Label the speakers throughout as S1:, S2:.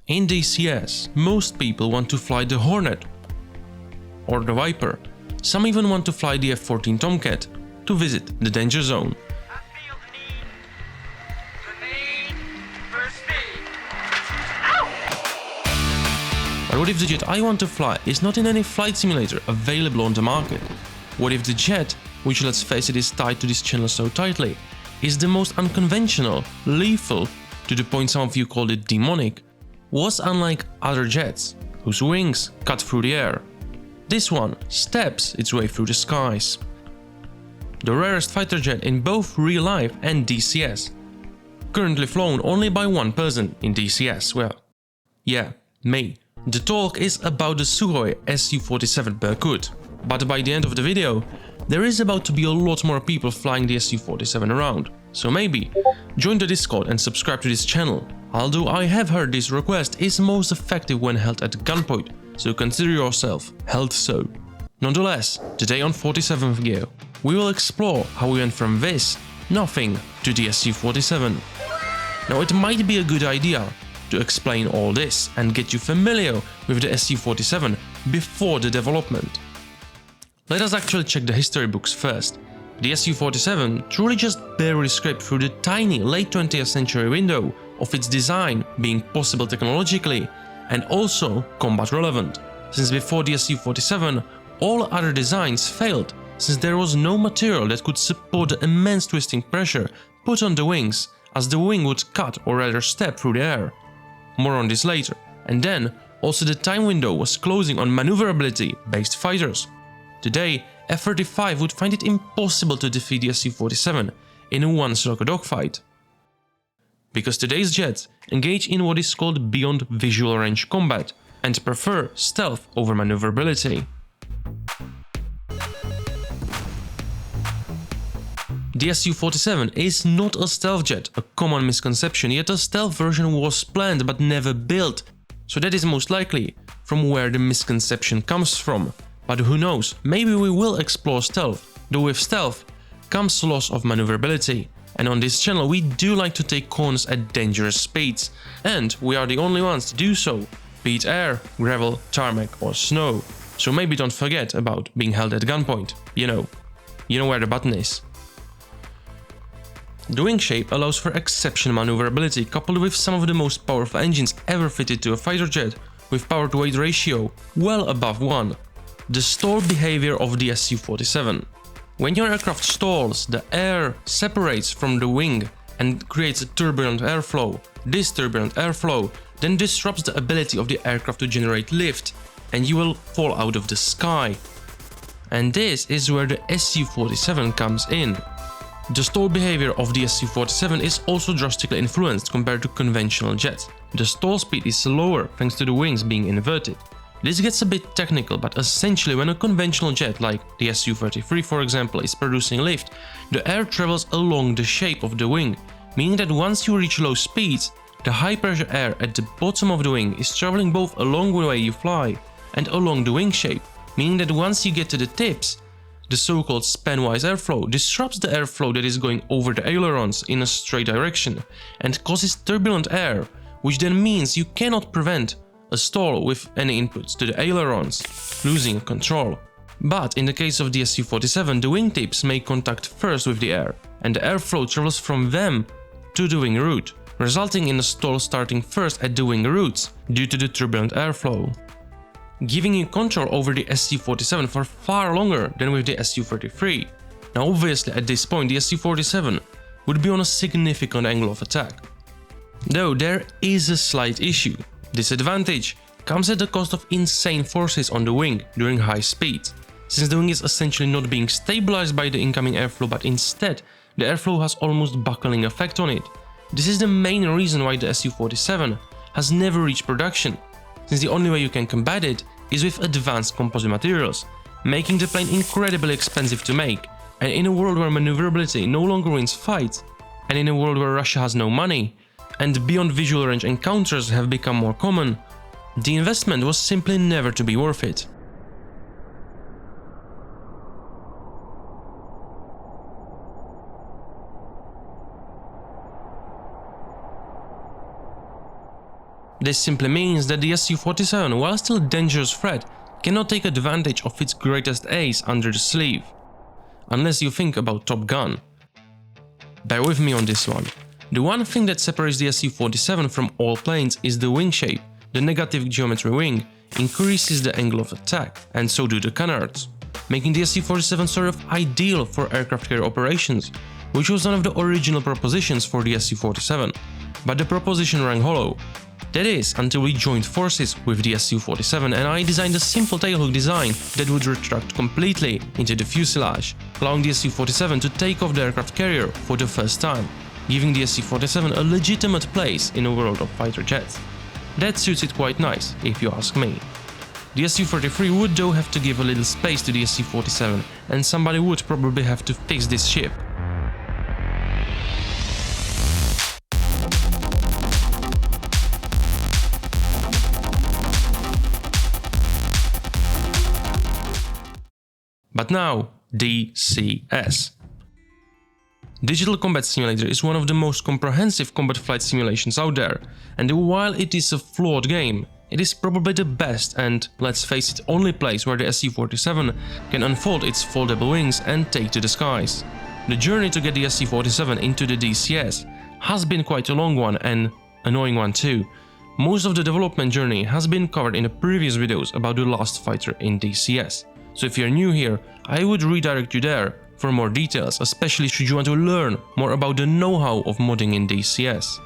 S1: In DCS, most people want to fly the Hornet or the Viper. Some even want to fly the F-14 Tomcat to visit the danger zone.
S2: I feel the need for speed. Ow!
S1: But what if the jet I want to fly is not in any flight simulator available on the market? What if the jet, which let's face it is tied to this channel so tightly, is the most unconventional, lethal, to the point some of you called it demonic, was unlike other jets, whose wings cut through the air? This one stabs its way through the skies. The rarest fighter jet in both real life and DCS. Currently flown only by one person in DCS, well, yeah, me. The talk is about the Sukhoi Su-47 Berkut, but by the end of the video, there is about to be a lot more people flying the Su-47 around, so maybe join the Discord and subscribe to this channel. Although I have heard this request is most effective when held at gunpoint, so consider yourself held so. Nonetheless, today on 47thGear, we will explore how we went from this, nothing, to the Su-47. Now it might be a good idea to explain all this and get you familiar with the Su-47 before the development. Let us actually check the history books first. The Su-47 truly just barely scraped through the tiny late 20th century window of its design being possible technologically and also combat relevant, since before the Su-47 all other designs failed, since there was no material that could support the immense twisting pressure put on the wings, as the wing would cut or rather stab through the air. More on this later. And then also the time window was closing on maneuverability based fighters. Today, F-35 would find it impossible to defeat the Su-47 in a one-stroke dogfight. Because today's jets engage in what is called beyond visual range combat and prefer stealth over maneuverability. The Su-47 is not a stealth jet, a common misconception, yet a stealth version was planned but never built, so that is most likely from where the misconception comes from. But who knows, maybe we will explore stealth, though with stealth comes loss of maneuverability. And on this channel we do like to take corners at dangerous speeds, and we are the only ones to do so, be it air, gravel, tarmac or snow. So maybe don't forget about being held at gunpoint, you know where the button is. The wing shape allows for exceptional maneuverability coupled with some of the most powerful engines ever fitted to a fighter jet, with power to weight ratio well above 1. The stall behavior of the Su-47. When your aircraft stalls, the air separates from the wing and creates a turbulent airflow. This turbulent airflow then disrupts the ability of the aircraft to generate lift, and you will fall out of the sky. And this is where the Su-47 comes in. The stall behavior of the Su-47 is also drastically influenced compared to conventional jets. The stall speed is slower thanks to the wings being inverted. This gets a bit technical, but essentially when a conventional jet like the Su-33 for example is producing lift, the air travels along the shape of the wing, meaning that once you reach low speeds, the high pressure air at the bottom of the wing is traveling both along the way you fly and along the wing shape, meaning that once you get to the tips, the so-called span-wise airflow disrupts the airflow that is going over the ailerons in a straight direction and causes turbulent air, which then means you cannot prevent a stall with any inputs to the ailerons, losing control. But in the case of the Su-47, the wingtips make contact first with the air, and the airflow travels from them to the wing root, resulting in a stall starting first at the wing roots due to the turbulent airflow, giving you control over the Su-47 for far longer than with the Su-33. Now obviously at this point the Su-47 would be on a significant angle of attack. Though there is a slight issue. This advantage comes at the cost of insane forces on the wing during high speeds, since the wing is essentially not being stabilized by the incoming airflow, but instead the airflow has almost buckling effect on it. This is the main reason why the Su-47 has never reached production, since the only way you can combat it is with advanced composite materials, making the plane incredibly expensive to make. And in a world where maneuverability no longer wins fights, and in a world where Russia has no money, and beyond visual range encounters have become more common, the investment was simply never to be worth it. This simply means that the Su-47, while still a dangerous threat, cannot take advantage of its greatest ace under the sleeve. Unless you think about Top Gun. Bear with me on this one. The one thing that separates the Su-47 from all planes is the wing shape. The negative geometry wing increases the angle of attack, and so do the canards, making the Su-47 sort of ideal for aircraft carrier operations, which was one of the original propositions for the Su-47. But the proposition rang hollow. That is, until we joined forces with the Su-47 and I designed a simple tailhook design that would retract completely into the fuselage, allowing the Su-47 to take off the aircraft carrier for the first time, giving the Su-47 a legitimate place in a world of fighter jets. That suits it quite nice, if you ask me. The Su-33 would though have to give a little space to the Su-47, and somebody would probably have to fix this ship. But now, DCS. Digital Combat Simulator is one of the most comprehensive combat flight simulations out there, and while it is a flawed game, it is probably the best and, let's face it, only place where the Su-47 can unfold its foldable wings and take to the skies. The journey to get the Su-47 into the DCS has been quite a long one and annoying one too. Most of the development journey has been covered in the previous videos about the last fighter in DCS. So if you're new here, I would redirect you there for more details, especially should you want to learn more about the know-how of modding in DCS.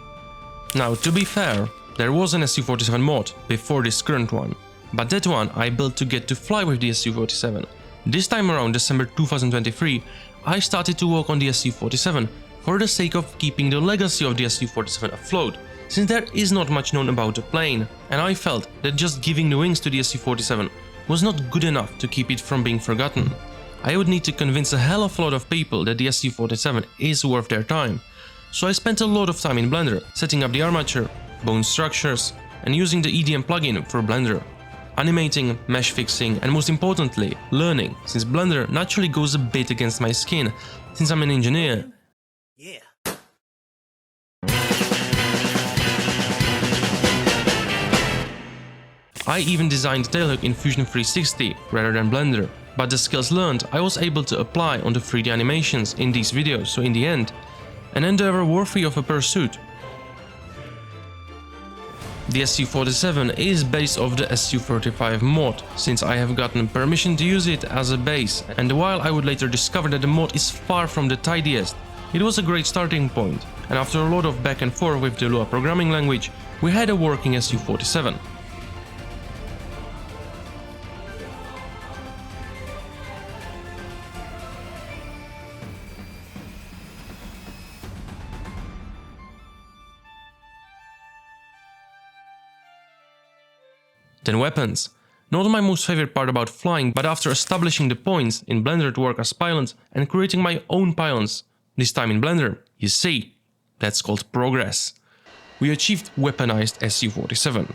S1: Now, to be fair, there was an Su-47 mod before this current one, but that one I built to get to fly with the Su-47. This time around, December 2023, I started to work on the Su-47 for the sake of keeping the legacy of the Su-47 afloat, since there is not much known about the plane, and I felt that just giving the wings to the Su-47 was not good enough to keep it from being forgotten. I would need to convince a hell of a lot of people that the Su-47 is worth their time. So I spent a lot of time in Blender, setting up the armature, bone structures, and using the EDM plugin for Blender. Animating, mesh fixing, and most importantly, learning, since Blender naturally goes a bit against my skin, since I'm an engineer.
S2: Yeah.
S1: I even designed the tailhook in Fusion 360 rather than Blender, but the skills learned I was able to apply on the 3D animations in these videos, so in the end, an endeavor worthy of a pursuit. The Su-47 is based off the Su-35 mod, since I have gotten permission to use it as a base, and while I would later discover that the mod is far from the tidiest, it was a great starting point, and after a lot of back and forth with the Lua programming language, we had a working Su-47. Then weapons. Not my most favorite part about flying, but after establishing the points in Blender to work as pylons and creating my own pylons, this time in Blender, you see, that's called progress. We achieved weaponized Su-47.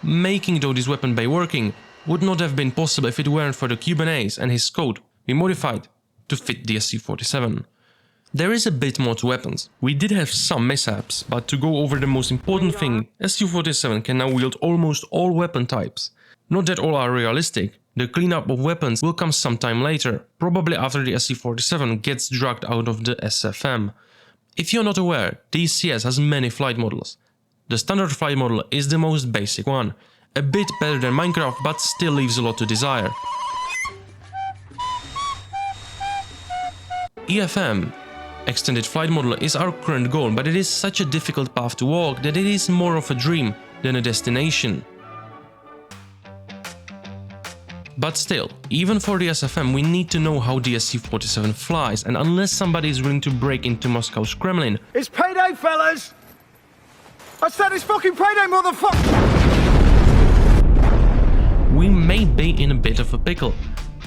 S1: Making though this weapon bay working would not have been possible if it weren't for the Cuban ace and his code we modified to fit the Su-47. There is a bit more to weapons. We did have some mishaps, but to go over the most important thing, Su-47 can now wield almost all weapon types. Not that all are realistic, the cleanup of weapons will come sometime later, probably after the Su-47 gets dragged out of the SFM. If you're not aware, DCS has many flight models. The standard flight model is the most basic one, a bit better than Minecraft but still leaves a lot to desire. EFM, Extended Flight Model, is our current goal, but it is such a difficult path to walk that it is more of a dream than a destination. But still, even for the SFM we need to know how the Su-47 flies, and unless somebody is willing to break into Moscow's Kremlin...
S3: It's payday, fellas! I said it's fucking payday, motherfucker!
S1: We may be in a bit of a pickle,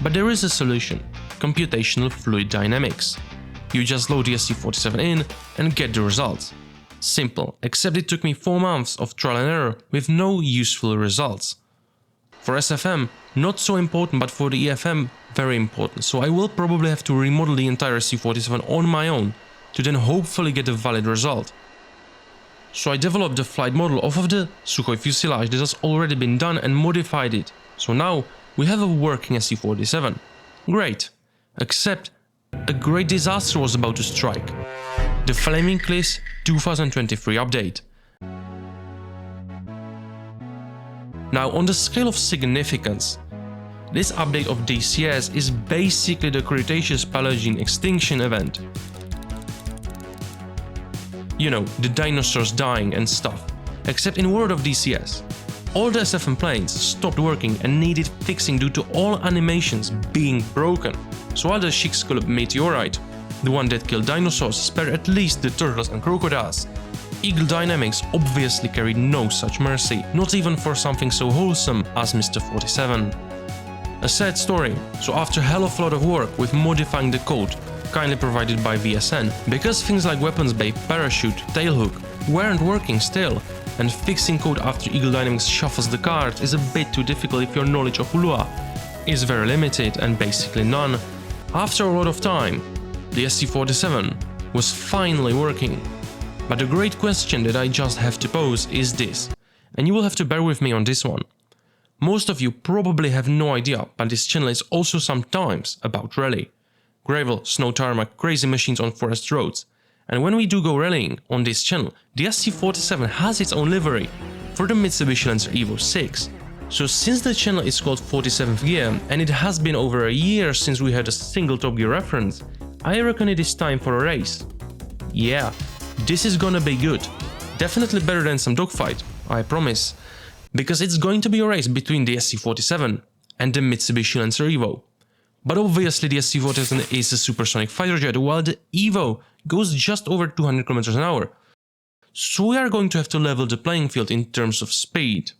S1: but there is a solution: computational fluid dynamics. You just load the Su-47 in and get the results. Simple, except it took me 4 months of trial and error with no useful results. For SFM, not so important, but for the EFM, very important, so I will probably have to remodel the entire Su-47 on my own to then hopefully get a valid result. So I developed the flight model off of the Sukhoi fuselage that has already been done and modified it. So now we have a working Su-47. Great. Except a great disaster was about to strike. The Flaming Cliffs 2023 update. Now, on the scale of significance, this update of DCS is basically the Cretaceous Paleogene extinction event. You know, the dinosaurs dying and stuff. Except in world of DCS, all the SFM planes stopped working and needed fixing due to all animations being broken. So while the Chicxulub meteorite, the one that killed dinosaurs, spared at least the turtles and crocodiles, Eagle Dynamics obviously carried no such mercy, not even for something so wholesome as Mr. 47. A sad story, so after hell of a lot of work with modifying the code, kindly provided by VSN, because things like weapons bay, parachute, tailhook weren't working still, and fixing code after Eagle Dynamics shuffles the cards is a bit too difficult if your knowledge of Ulua is very limited and basically none. After a lot of time, the Su-47 was finally working. But the great question that I just have to pose is this, and you will have to bear with me on this one. Most of you probably have no idea, but this channel is also sometimes about rally. Gravel, snow tarmac, crazy machines on forest roads. And when we do go rallying on this channel, the Su-47 has its own livery for the Mitsubishi Lancer Evo 6. So since the channel is called 47thGear and it has been over a year since we had a single Top Gear reference, I reckon it is time for a race. Yeah, this is gonna be good. Definitely better than some dogfight, I promise. Because it's going to be a race between the Su-47 and the Mitsubishi Lancer Evo. But obviously the Su-47 is a supersonic fighter jet, while the Evo goes just over 200 km an hour. So we are going to have to level the playing field in terms of speed.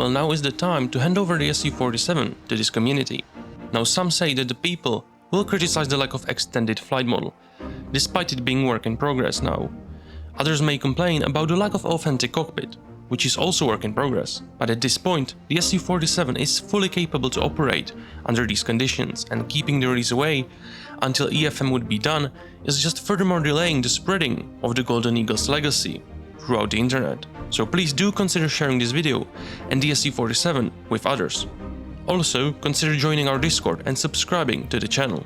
S1: Now is the time to hand over the Su-47 to this community. Now some say that the people will criticize the lack of extended flight model, despite it being work in progress now. Others may complain about the lack of authentic cockpit, which is also work in progress, but at this point the Su-47 is fully capable to operate under these conditions, and keeping the release away until EFM would be done is just furthermore delaying the spreading of the Golden Eagle's legacy throughout the internet. So please do consider sharing this video and the Su-47 with others. Also, consider joining our Discord and subscribing to the channel.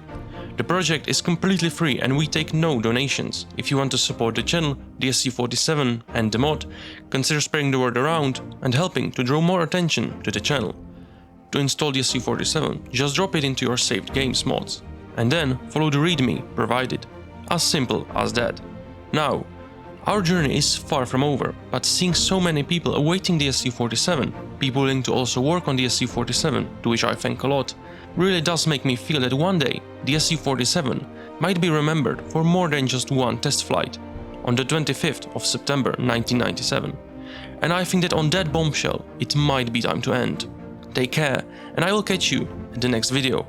S1: The project is completely free and we take no donations. If you want to support the channel, the Su-47 and the mod, consider spreading the word around and helping to draw more attention to the channel. To install the Su-47, just drop it into your saved games mods, and then follow the readme provided. As simple as that. Now, our journey is far from over, but seeing so many people awaiting the Su-47, people willing to also work on the Su-47, to which I thank a lot, really does make me feel that one day the Su-47 might be remembered for more than just one test flight, on the 25th of September 1997. And I think that on that bombshell, it might be time to end. Take care, and I will catch you in the next video.